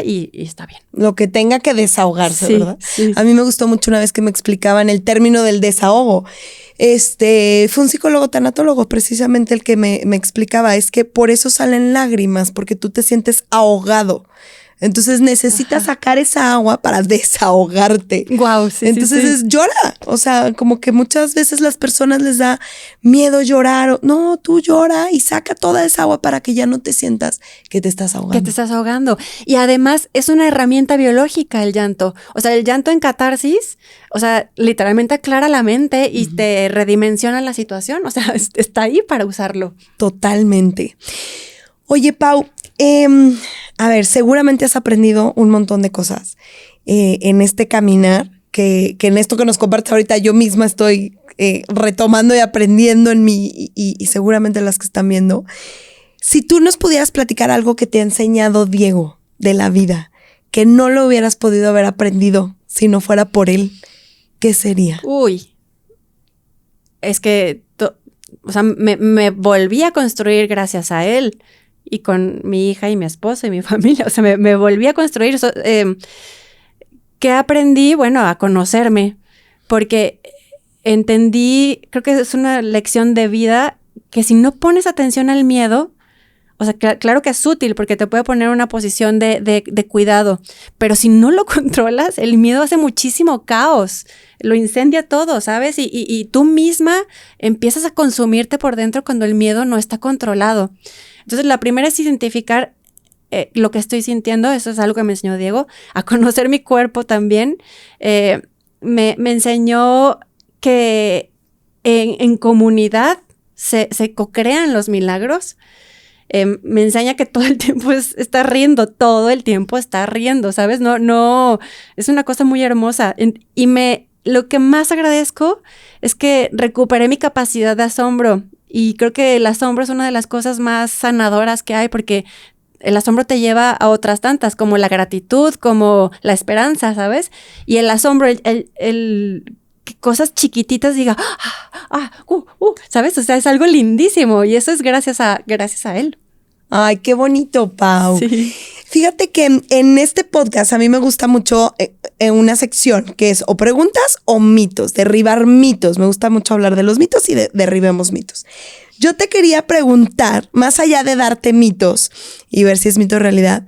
y está bien. Lo que tenga que desahogarse, sí, ¿verdad? Sí. A mí me gustó mucho una vez que me explicaban el término del desahogo. Fue un psicólogo tanatólogo precisamente el que me explicaba, es que por eso salen lágrimas, porque tú te sientes ahogado. Entonces necesitas sacar esa agua para desahogarte. Wow, sí. Entonces llora. O sea, como que muchas veces las personas les da miedo llorar. No, tú llora y saca toda esa agua para que ya no te sientas que te estás ahogando. Que te estás ahogando. Y además es una herramienta biológica el llanto. O sea, el llanto en catarsis, o sea, literalmente aclara la mente y te redimensiona la situación. O sea, está ahí para usarlo. Totalmente. Oye, Pau, a ver, seguramente has aprendido un montón de cosas en este caminar, que en esto que nos compartes ahorita yo misma estoy retomando y aprendiendo en mí y seguramente las que están viendo. Si tú nos pudieras platicar algo que te ha enseñado Diego de la vida, que no lo hubieras podido haber aprendido si no fuera por él, ¿qué sería? Uy, es que, o sea, me volví a construir gracias a él y con mi hija y mi esposo y mi familia. O sea, me volví a construir. ¿Qué aprendí? Bueno, a conocerme, porque entendí, creo que es una lección de vida, que si no pones atención al miedo, o sea, claro que es útil porque te puede poner en una posición de cuidado, pero si no lo controlas, el miedo hace muchísimo caos, lo incendia todo, ¿sabes? Y tú misma empiezas a consumirte por dentro cuando el miedo no está controlado. Entonces, la primera es identificar lo que estoy sintiendo. Eso es algo que me enseñó Diego, a conocer mi cuerpo también. Me enseñó que en comunidad se co-crean los milagros. Me enseña que todo el tiempo está riendo, todo el tiempo está riendo, ¿sabes? No, es una cosa muy hermosa. Lo que más agradezco es que recuperé mi capacidad de asombro, y creo que el asombro es una de las cosas más sanadoras que hay, porque el asombro te lleva a otras tantas, como la gratitud, como la esperanza, ¿sabes? Y el asombro, que cosas chiquititas diga, ¿sabes? O sea, es algo lindísimo, y eso es gracias a él. Ay, qué bonito, Pau. Sí. Fíjate que en este podcast a mí me gusta mucho una sección que es o preguntas o mitos, derribar mitos. Me gusta mucho hablar de los mitos y derribemos mitos. Yo te quería preguntar, más allá de darte mitos y ver si es mito o realidad,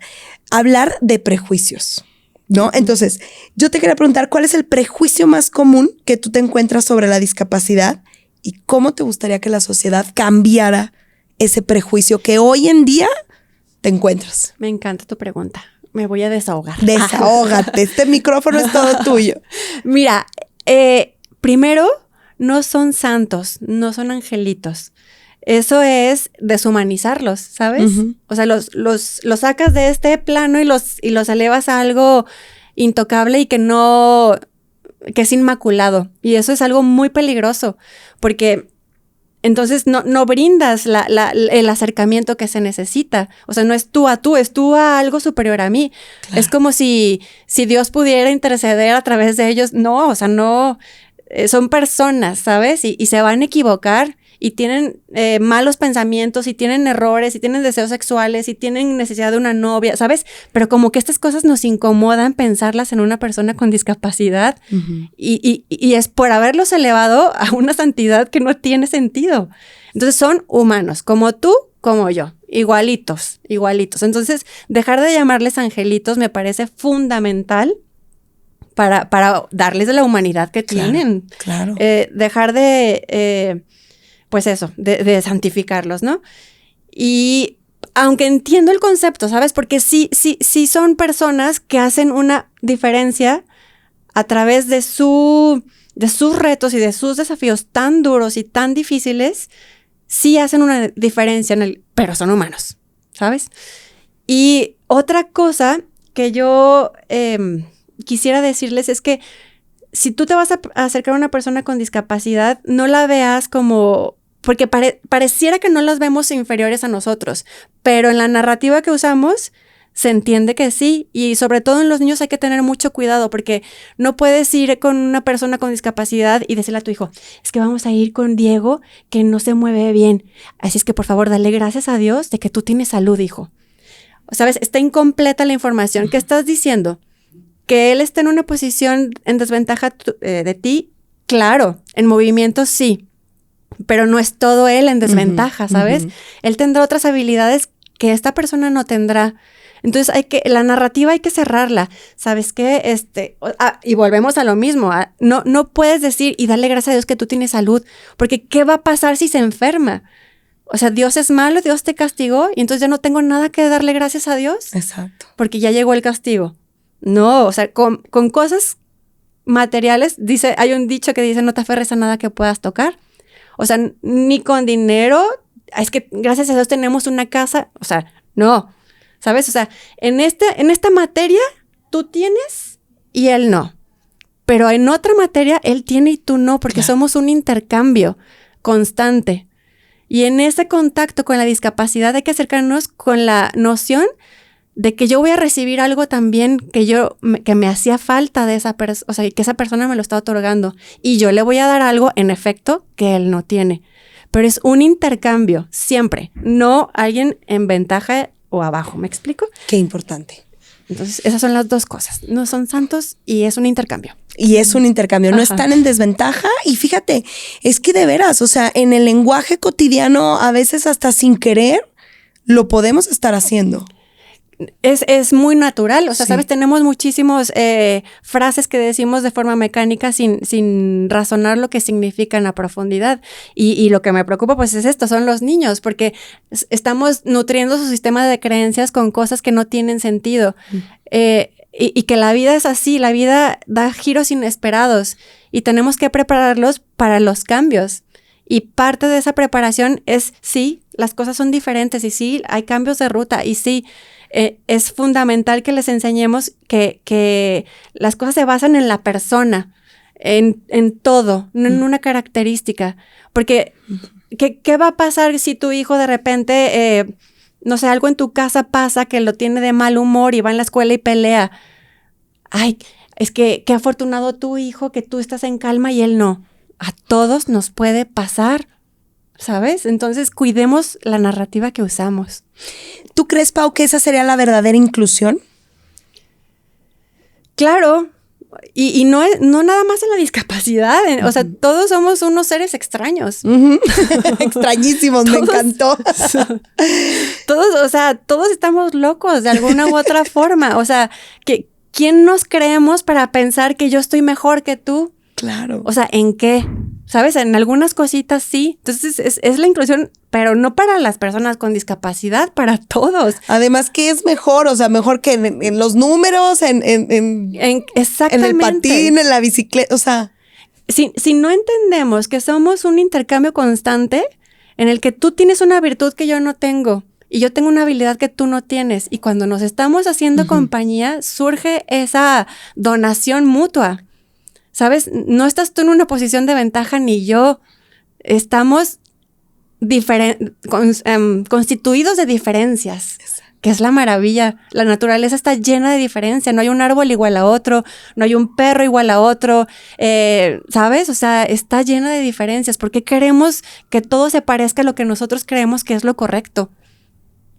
hablar de prejuicios, ¿no? Entonces, yo te quería preguntar, ¿cuál es el prejuicio más común que tú te encuentras sobre la discapacidad y cómo te gustaría que la sociedad cambiara ese prejuicio que hoy en día te encuentras? Me encanta tu pregunta. Me voy a desahogar. Desahógate. Este micrófono es todo tuyo. Mira, primero, no son santos, no son angelitos. Eso es deshumanizarlos, ¿sabes? Uh-huh. O sea, los sacas de este plano y los elevas a algo intocable y que es inmaculado. Y eso es algo muy peligroso, porque entonces no brindas el acercamiento que se necesita. O sea, no es tú a tú, es tú a algo superior a mí. Claro. Es como si Dios pudiera interceder a través de ellos. No, o sea, no. Son personas, ¿sabes? Y se van a equivocar y tienen malos pensamientos y tienen errores y tienen deseos sexuales y tienen necesidad de una novia, ¿sabes? Pero como que estas cosas nos incomodan pensarlas en una persona con discapacidad. Uh-huh. y es por haberlos elevado a una santidad que no tiene sentido. Entonces son humanos, como tú, como yo, igualitos. Entonces, dejar de llamarles angelitos me parece fundamental para darles de la humanidad que tienen. Claro. Dejar de pues eso, de santificarlos, ¿no? Y aunque entiendo el concepto, ¿sabes? Porque sí son personas que hacen una diferencia a través de sus retos y de sus desafíos tan duros y tan difíciles, sí hacen una diferencia pero son humanos, ¿sabes? Y otra cosa que yo quisiera decirles es que si tú te vas a acercar a una persona con discapacidad, no la veas como... Porque pareciera que no los vemos inferiores a nosotros, pero en la narrativa que usamos se entiende que sí, y sobre todo en los niños hay que tener mucho cuidado, porque no puedes ir con una persona con discapacidad y decirle a tu hijo, es que vamos a ir con Diego que no se mueve bien, así es que por favor dale gracias a Dios de que tú tienes salud, hijo. ¿Sabes? Está incompleta la información. ¿Qué estás diciendo? Que él esté en una posición en desventaja de ti, claro, en movimiento sí, pero no es todo él en desventaja, uh-huh, ¿sabes? Uh-huh. Él tendrá otras habilidades que esta persona no tendrá. Entonces la narrativa hay que cerrarla. ¿Sabes qué? Y volvemos a lo mismo. No puedes decir y darle gracias a Dios que tú tienes salud, porque ¿qué va a pasar si se enferma? O sea, Dios es malo, Dios te castigó y entonces ya no tengo nada que darle gracias a Dios. Exacto. Porque ya llegó el castigo. No, o sea, con cosas materiales, hay un dicho que dice, no te aferres a nada que puedas tocar. O sea, ni con dinero es que gracias a Dios tenemos una casa. O sea, no, ¿sabes? O sea, en esta materia tú tienes y él no. Pero en otra materia él tiene y tú no, porque somos un intercambio constante. Y en ese contacto con la discapacidad hay que acercarnos con la noción de que yo voy a recibir algo también que me hacía falta de esa persona, o sea, que esa persona me lo está otorgando. Y yo le voy a dar algo, en efecto, que él no tiene. Pero es un intercambio, siempre. No alguien en ventaja o abajo, ¿me explico? Qué importante. Entonces, esas son las dos cosas. No son santos y es un intercambio. Y es un intercambio, no están en desventaja. Y fíjate, es que de veras, o sea, en el lenguaje cotidiano, a veces hasta sin querer, lo podemos estar haciendo. Es muy natural, o sea, ¿sabes? Tenemos muchísimas frases que decimos de forma mecánica sin razonar lo que significan a profundidad. Y lo que me preocupa, pues, es esto, son los niños, porque estamos nutriendo su sistema de creencias con cosas que no tienen sentido. Y que la vida es así, la vida da giros inesperados y tenemos que prepararlos para los cambios. Y parte de esa preparación es, sí, las cosas son diferentes y sí, hay cambios de ruta y sí, es fundamental que les enseñemos que las cosas se basan en la persona, en todo, no en una característica. Porque, ¿qué va a pasar si tu hijo de repente, no sé, algo en tu casa pasa que lo tiene de mal humor y va en la escuela y pelea? Ay, es que qué afortunado tu hijo que tú estás en calma y él no. A todos nos puede pasar, ¿sabes? Entonces, cuidemos la narrativa que usamos. ¿Tú crees, Pau, que esa sería la verdadera inclusión? Claro, y no nada más en la discapacidad, o sea, todos somos unos seres extraños. Extrañísimos, me encantó. Todos estamos locos de alguna u otra forma, o sea, ¿quién nos creemos para pensar que yo estoy mejor que tú? Claro. O sea, ¿en qué? ¿Sabes? En algunas cositas sí. Entonces, es la inclusión, pero no para las personas con discapacidad, para todos. Además, ¿qué es mejor? O sea, mejor que en los números, exactamente. En el patín, en la bicicleta, o sea. Si no entendemos que somos un intercambio constante en el que tú tienes una virtud que yo no tengo y yo tengo una habilidad que tú no tienes, y cuando nos estamos haciendo compañía, surge esa donación mutua. ¿Sabes? No estás tú en una posición de ventaja ni yo. Estamos constituidos de diferencias, que es la maravilla. La naturaleza está llena de diferencia. No hay un árbol igual a otro, no hay un perro igual a otro, ¿sabes? O sea, está llena de diferencias. ¿Por qué queremos que todo se parezca a lo que nosotros creemos que es lo correcto?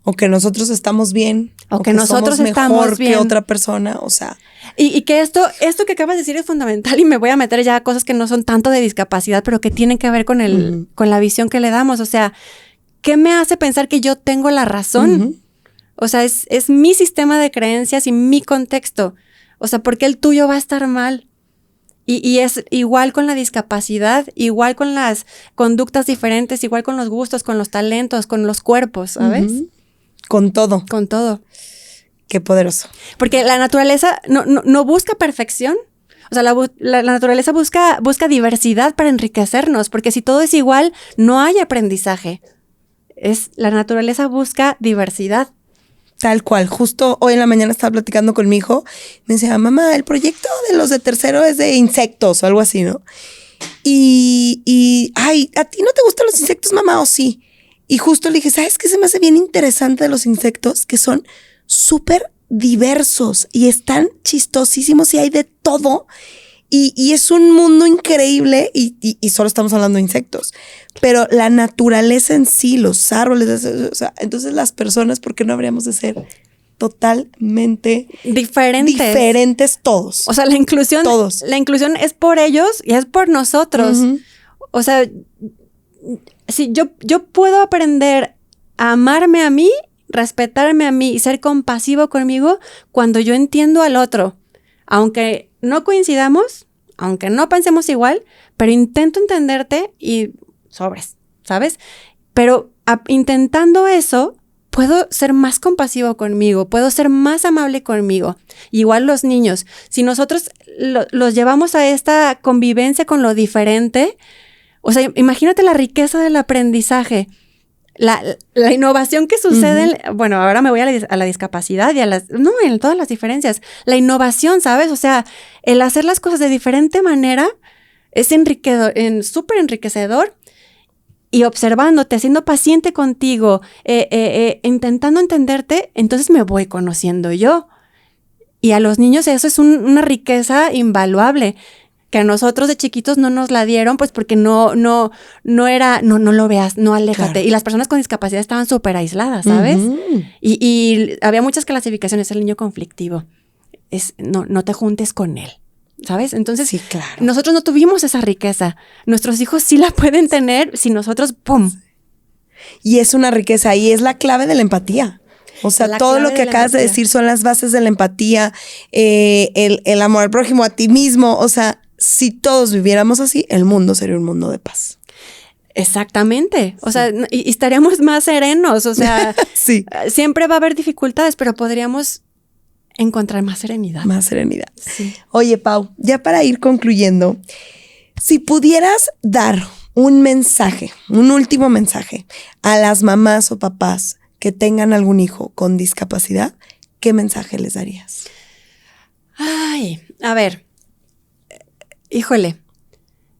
O que nosotros estamos bien. O que nosotros somos estamos mejor bien que otra persona, o sea. Y que esto que acabas de decir es fundamental, y me voy a meter ya a cosas que no son tanto de discapacidad, pero que tienen que ver con con la visión que le damos. O sea, ¿qué me hace pensar que yo tengo la razón? O sea, es mi sistema de creencias y mi contexto. O sea, ¿por qué el tuyo va a estar mal? Y es igual con la discapacidad, igual con las conductas diferentes, igual con los gustos, con los talentos, con los cuerpos, ¿sabes? Con todo. Con todo. Qué poderoso. Porque la naturaleza no busca perfección. O sea, la naturaleza busca diversidad para enriquecernos, porque si todo es igual, no hay aprendizaje. La naturaleza busca diversidad. Tal cual. Justo hoy en la mañana estaba platicando con mi hijo. Me decía, mamá, el proyecto de los de tercero es de insectos o algo así, ¿no? Ay, ¿a ti no te gustan los insectos, mamá, o sí? Y justo le dije, ¿sabes qué se me hace bien interesante de los insectos? Que son súper diversos y están chistosísimos y hay de todo. Y es un mundo increíble y solo estamos hablando de insectos. Pero la naturaleza en sí, los árboles, o sea, entonces las personas, ¿por qué no habríamos de ser totalmente diferentes todos? O sea, la inclusión es por ellos y es por nosotros. O sea, si yo puedo aprender a amarme a mí, respetarme a mí y ser compasivo conmigo cuando yo entiendo al otro. Aunque no coincidamos, aunque no pensemos igual, pero intento entenderte y sobres, ¿sabes? Pero intentando eso, puedo ser más compasivo conmigo, puedo ser más amable conmigo. Igual los niños, si nosotros los llevamos a esta convivencia con lo diferente, o sea, imagínate la riqueza del aprendizaje. la innovación que sucede, bueno, ahora me voy a la discapacidad y en todas las diferencias. La innovación, ¿sabes? O sea, el hacer las cosas de diferente manera es súper enriquecedor. Y observándote, siendo paciente contigo, intentando entenderte, entonces me voy conociendo yo. Y a los niños eso es una riqueza invaluable, que a nosotros de chiquitos no nos la dieron, pues porque no lo veas, no aléjate. Claro. Y las personas con discapacidad estaban súper aisladas, ¿sabes? Y había muchas clasificaciones. El niño conflictivo no te juntes con él, ¿sabes? Entonces, sí, claro. Nosotros no tuvimos esa riqueza. Nuestros hijos sí la pueden tener si nosotros, ¡pum! Y es una riqueza y es la clave de la empatía. O sea, todo lo que acabas de decir son las bases de la empatía, el amor al prójimo, a ti mismo. O sea, si todos viviéramos así, el mundo sería un mundo de paz. Exactamente. O sea, y estaríamos más serenos. O sea, sí. Siempre va a haber dificultades, pero podríamos encontrar más serenidad. Más serenidad. Sí. Oye, Pau, ya para ir concluyendo, si pudieras dar un mensaje, un último mensaje a las mamás o papás que tengan algún hijo con discapacidad, ¿qué mensaje les darías? Ay, a ver, híjole.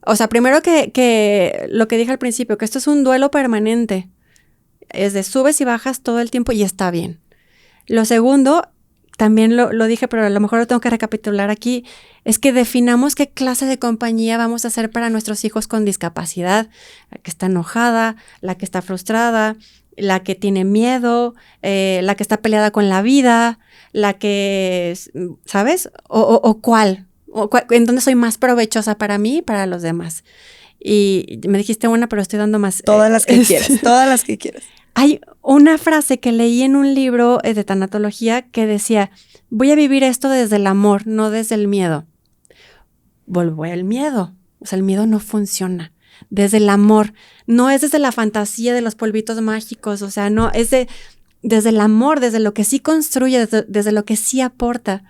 O sea, primero que lo que dije al principio, que esto es un duelo permanente. Es de subes y bajas todo el tiempo y está bien. Lo segundo, también lo dije, pero a lo mejor lo tengo que recapitular aquí, es que definamos qué clase de compañía vamos a hacer para nuestros hijos con discapacidad. La que está enojada, la que está frustrada, la que tiene miedo, la que está peleada con la vida, la que, ¿sabes? ¿O cuál? ¿En dónde soy más provechosa para mí y para los demás? Y me dijiste una, pero estoy dando más. Todas las que quieras, todas las que quieras. Hay una frase que leí en un libro de tanatología que decía, voy a vivir esto desde el amor, no desde el miedo. Vuelvo al miedo. O sea, el miedo no funciona. Desde el amor. No es desde la fantasía de los polvitos mágicos. O sea, no, es desde el amor, desde lo que sí construye, desde lo que sí aporta.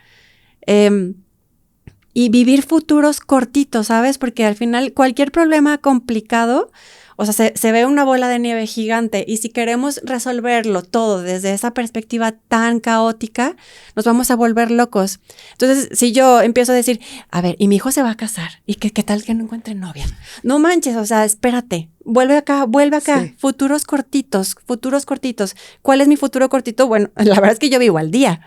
Y vivir futuros cortitos, ¿sabes? Porque al final cualquier problema complicado, o sea, se ve una bola de nieve gigante y si queremos resolverlo todo desde esa perspectiva tan caótica, nos vamos a volver locos. Entonces, si yo empiezo a decir, a ver, y mi hijo se va a casar, ¿y qué tal que no encuentre novia? No manches, o sea, espérate, vuelve acá, sí. Futuros cortitos. ¿Cuál es mi futuro cortito? Bueno, la verdad es que yo vivo al día,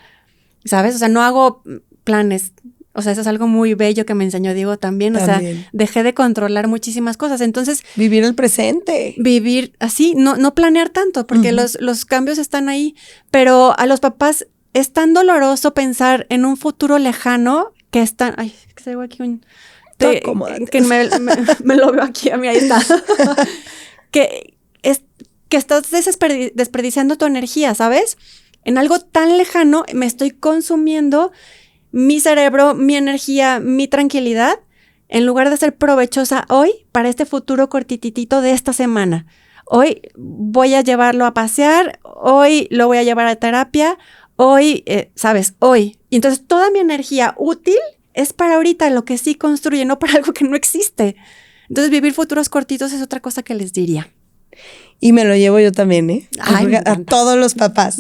¿sabes? O sea, no hago planes. O sea, eso es algo muy bello que me enseñó Diego también. O sea, dejé de controlar muchísimas cosas. Entonces, vivir el presente. Vivir así, no planear tanto, porque los cambios están ahí. Pero a los papás es tan doloroso pensar en un futuro lejano que están... Ay, es que traigo aquí un... que me lo veo aquí, a mí ahí está. que estás desperdiciando tu energía, ¿sabes? En algo tan lejano me estoy consumiendo mi cerebro, mi energía, mi tranquilidad, en lugar de ser provechosa hoy para este futuro cortititito de esta semana. Hoy voy a llevarlo a pasear, hoy lo voy a llevar a terapia, hoy, ¿sabes? Hoy. Y entonces toda mi energía útil es para ahorita, lo que sí construye, no para algo que no existe. Entonces vivir futuros cortitos es otra cosa que les diría. Y me lo llevo yo también, ¿eh? Ay, a todos los papás.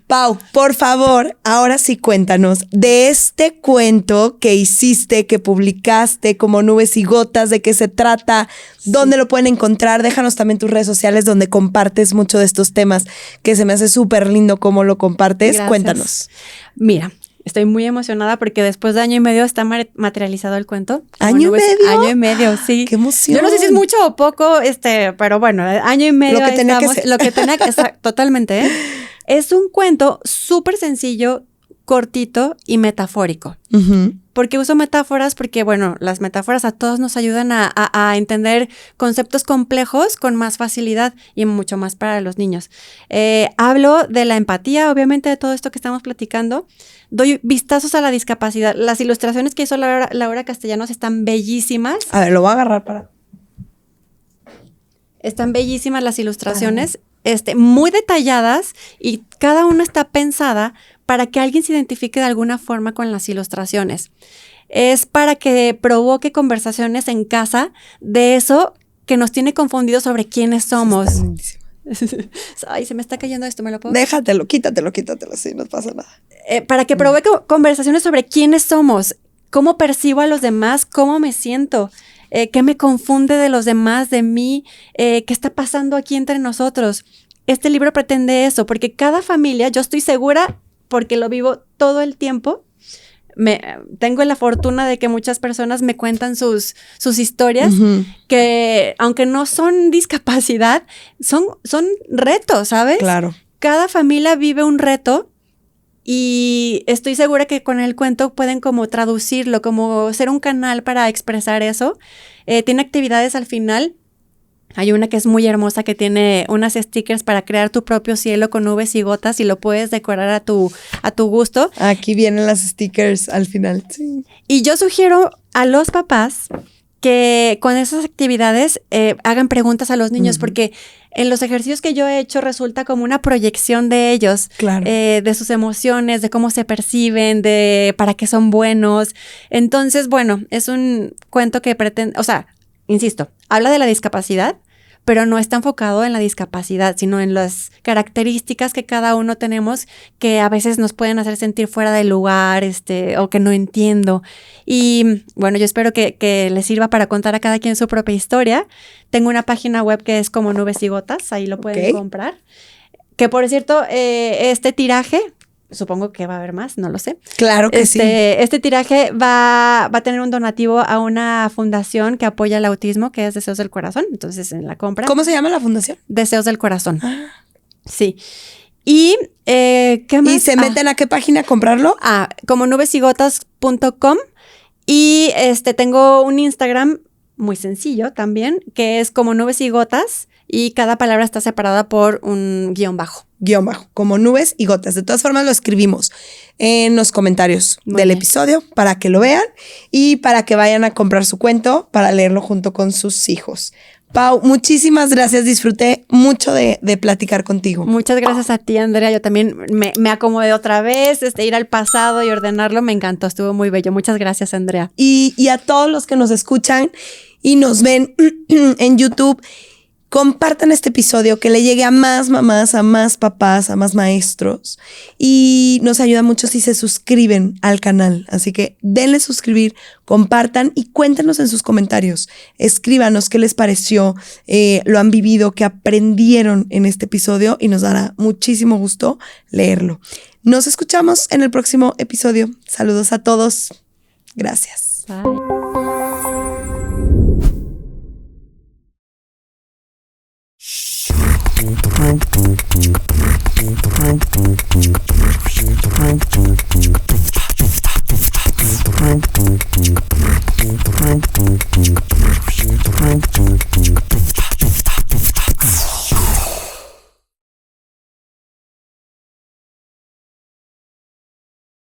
Pau, por favor, ahora sí cuéntanos de este cuento que hiciste, que publicaste como Nubes y Gotas, de qué se trata, dónde lo pueden encontrar. Déjanos también tus redes sociales donde compartes mucho de estos temas, que se me hace súper lindo cómo lo compartes. Gracias. Cuéntanos. Mira, estoy muy emocionada porque después de 1 año y medio está materializado el cuento. ¿Año y medio? 1 año y medio, sí. ¡Qué emoción! Yo no sé si es mucho o poco, pero bueno, 1 año y medio. Lo que tenía que ser. Lo que tenía que ser, totalmente, ¿eh? Es un cuento súper sencillo, cortito y metafórico. ¿Por qué uso metáforas? Porque, bueno, las metáforas a todos nos ayudan a entender conceptos complejos con más facilidad y mucho más para los niños. Hablo de la empatía, obviamente, de todo esto que estamos platicando. Doy vistazos a la discapacidad. Las ilustraciones que hizo Laura Castellanos están bellísimas. A ver, lo voy a agarrar para... Están bellísimas las ilustraciones, muy detalladas y cada una está pensada para que alguien se identifique de alguna forma con las ilustraciones. Es para que provoque conversaciones en casa de eso que nos tiene confundidos sobre quiénes somos. Ay, se me está cayendo esto, ¿me lo puedo? Déjatelo, quítatelo, sí, no pasa nada. Para que provoque conversaciones sobre quiénes somos, cómo percibo a los demás, cómo me siento, qué me confunde de los demás, de mí, qué está pasando aquí entre nosotros. Este libro pretende eso, porque cada familia, yo estoy segura, porque lo vivo todo el tiempo, tengo la fortuna de que muchas personas me cuentan sus historias, que aunque no son discapacidad, son retos, ¿sabes? Claro. Cada familia vive un reto y estoy segura que con el cuento pueden como traducirlo, como ser un canal para expresar eso. Tiene actividades al final. Hay una que es muy hermosa que tiene unas stickers para crear tu propio cielo con nubes y gotas y lo puedes decorar a tu gusto. Aquí vienen las stickers al final. Sí. Y yo sugiero a los papás que con esas actividades hagan preguntas a los niños, porque en los ejercicios que yo he hecho resulta como una proyección de ellos, claro. De sus emociones, de cómo se perciben, de para qué son buenos. Entonces, bueno, es un cuento que pretende, o sea, insisto, habla de la discapacidad, pero no está enfocado en la discapacidad, sino en las características que cada uno tenemos que a veces nos pueden hacer sentir fuera del lugar, o que no entiendo. Y bueno, yo espero que les sirva para contar a cada quien su propia historia. Tengo una página web que es como Nubes y Gotas, ahí lo pueden comprar. Que por cierto, este tiraje, supongo que va a haber más, no lo sé. Claro que sí. Este tiraje va a tener un donativo a una fundación que apoya el autismo, que es Deseos del Corazón. Entonces, en la compra. ¿Cómo se llama la fundación? Deseos del Corazón. Sí. Y, ¿qué más? ¿Y se meten a qué página a comprarlo? Como nubesygotas.com. Y tengo un Instagram muy sencillo también, que es como Nubes y Gotas. Y cada palabra está separada por un guión bajo. Guión bajo, como Nubes y Gotas. De todas formas, lo escribimos en los comentarios del episodio para que lo vean y para que vayan a comprar su cuento para leerlo junto con sus hijos. Pau, muchísimas gracias. Disfruté mucho de platicar contigo. Muchas gracias a ti, Andrea. Yo también me acomodé otra vez. Ir al pasado y ordenarlo me encantó. Estuvo muy bello. Muchas gracias, Andrea. Y a todos los que nos escuchan y nos ven en YouTube, compartan este episodio, que le llegue a más mamás, a más papás, a más maestros. Y nos ayuda mucho si se suscriben al canal. Así que denle suscribir, compartan y cuéntenos en sus comentarios. Escríbanos qué les pareció, lo han vivido, qué aprendieron en este episodio y nos dará muchísimo gusto leerlo. Nos escuchamos en el próximo episodio. Saludos a todos. Gracias. Bye.